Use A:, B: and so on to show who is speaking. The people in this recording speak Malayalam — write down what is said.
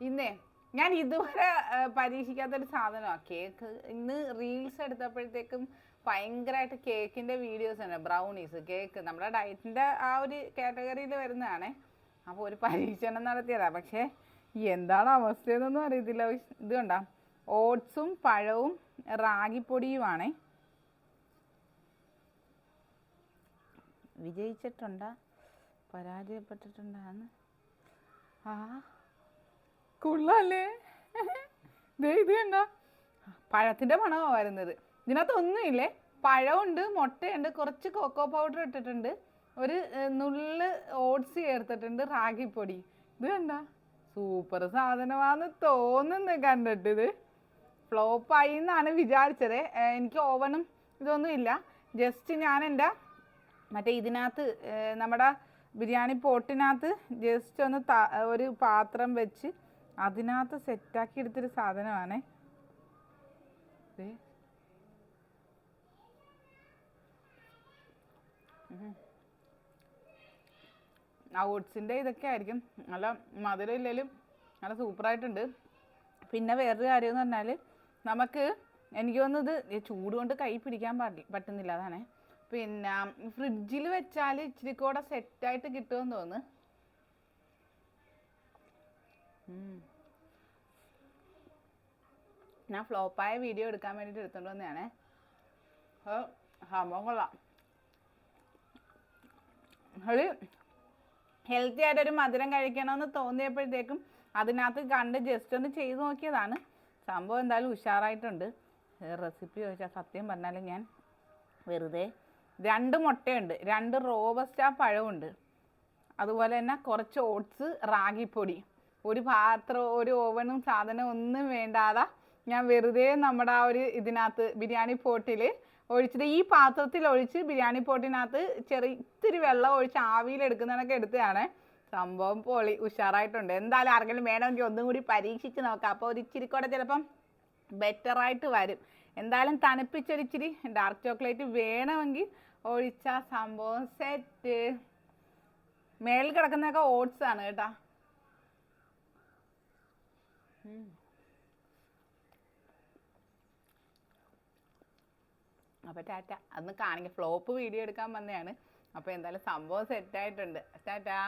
A: ഇന്നേ ഞാൻ ഇതുവരെ പരീക്ഷിക്കാത്തൊരു സാധനമാണ് കേക്ക്. ഇന്ന് റീൽസ് എടുത്തപ്പോഴത്തേക്കും ഭയങ്കരമായിട്ട് കേക്കിൻ്റെ വീഡിയോസ് തന്നെ, ബ്രൗണീസ് കേക്ക് നമ്മുടെ ഡയറ്റിൻ്റെ ആ ഒരു കാറ്റഗറിയിൽ വരുന്നതാണേ. അപ്പോൾ ഒരു പരീക്ഷണം നടത്തിയതാണ്. പക്ഷേ എന്താണ് അവസ്ഥയെന്നൊന്നും അറിയത്തില്ല. ഇത് കണ്ടോ, ഓട്സും പഴവും റാഗിപ്പൊടിയുമാണേ. വിജയിച്ചിട്ടുണ്ടോ പരാജയപ്പെട്ടിട്ടുണ്ടാന്ന്? ആ കൊള്ളാല്ലേ. ഇത് കണ്ടോ, പഴത്തിൻ്റെ മണമാണ് വരുന്നത്. ഇതിനകത്ത് ഒന്നുമില്ലേ, പഴമുണ്ട്, മുട്ടയുണ്ട്, കുറച്ച് കൊക്കോ പൗഡർ ഇട്ടിട്ടുണ്ട്, ഒരു നുള്ള് ഓട്സ് ചേർത്തിട്ടുണ്ട്, റാഗിപ്പൊടി. ഇത് കണ്ട സൂപ്പർ സാധനമാണെന്ന് തോന്നുന്നു കണ്ടിട്ട്. ഇത് ഫ്ലോപ്പായി എന്നാണ് വിചാരിച്ചത്. എനിക്ക് ഓവനും ഇതൊന്നും ഇല്ല. ജസ്റ്റ് ഞാൻ എൻ്റെ മറ്റേ ഇതിനകത്ത് നമ്മുടെ ബിരിയാണി പോട്ടിനകത്ത് ജസ്റ്റ് ഒന്ന് ഒരു പാത്രം വെച്ച് അതിനകത്ത് സെറ്റാക്കി എടുത്തൊരു സാധനമാണ്. ആ ഓട്സിൻ്റെ ഇതൊക്കെ ആയിരിക്കും. നല്ല മധുരം ഇല്ലെങ്കിലും നല്ല സൂപ്പറായിട്ടുണ്ട്. പിന്നെ വേറൊരു കാര്യം എന്ന് പറഞ്ഞാൽ നമുക്ക് എനിക്ക് തോന്നുന്നത് ചൂട് കൊണ്ട് കൈ പിടിക്കാൻ പറ്റുന്നില്ല, അതാണേ. പിന്നെ ഫ്രിഡ്ജിൽ വെച്ചാൽ ഇച്ചിരി കൂടെ സെറ്റായിട്ട് കിട്ടുമെന്ന് തോന്നുന്നു. ഞാൻ ഫ്ലോപ്പായ വീഡിയോ എടുക്കാൻ വേണ്ടിയിട്ട് എടുത്തോണ്ട് വന്നതാണേ. സംഭവം കൊള്ളാം. ഒരു ഹെൽത്തി ആയിട്ടൊരു മധുരം കഴിക്കണമെന്ന് തോന്നിയപ്പോഴത്തേക്കും അതിനകത്ത് കണ്ട് ജസ്റ്റ് ഒന്ന് ചെയ്ത് നോക്കിയതാണ്. സംഭവം എന്തായാലും ഉഷാറായിട്ടുണ്ട്. റെസിപ്പി ചോദിച്ചാൽ സത്യം പറഞ്ഞാൽ ഞാൻ വെറുതെ 2 മുട്ടയുണ്ട്, 2 റോബസ്റ്റ പഴമുണ്ട്, അതുപോലെ തന്നെ കുറച്ച് ഓട്സ്, റാഗിപ്പൊടി, ഒരു പാത്രം, ഒരു ഓവനും സാധനം ഒന്നും വേണ്ടാതെ ഞാൻ വെറുതെ നമ്മുടെ ആ ഒരു ഇതിനകത്ത് ബിരിയാണി പോട്ടിൽ ഒഴിച്ചിട്ട് ഈ പാത്രത്തിൽ ഒഴിച്ച് ബിരിയാണി പോട്ടിനകത്ത് ഇത്തിരി വെള്ളം ഒഴിച്ച് ആവിയിലെടുക്കുന്നതൊക്കെ എടുത്തതാണ്. സംഭവം പൊളി, ഉഷാറായിട്ടുണ്ട്. എന്തായാലും ആർക്കെങ്കിലും വേണമെങ്കിൽ ഒന്നും കൂടി പരീക്ഷിച്ച് നോക്കാം. അപ്പോൾ ഒരു ഇച്ചിരി കൂടെ ചിലപ്പം ബെറ്ററായിട്ട് വരും. എന്തായാലും തണുപ്പിച്ചൊരിച്ചിരി ഡാർക്ക് ചോക്ലേറ്റ് വേണമെങ്കിൽ ഒഴിച്ചാൽ സംഭവം സെറ്റ്. മേളിൽ കിടക്കുന്നതൊക്കെ ഓട്സ് ആണ് കേട്ടോ. അപ്പോൾ ടാറ്റ. അന്ന് കാണിക്കുക, ഫ്ലോപ്പ് വീഡിയോ എടുക്കാൻ വന്നതാണ്. അപ്പോൾ എന്തായാലും സംഭവം സെറ്റായിട്ടുണ്ട്. ടാറ്റാ.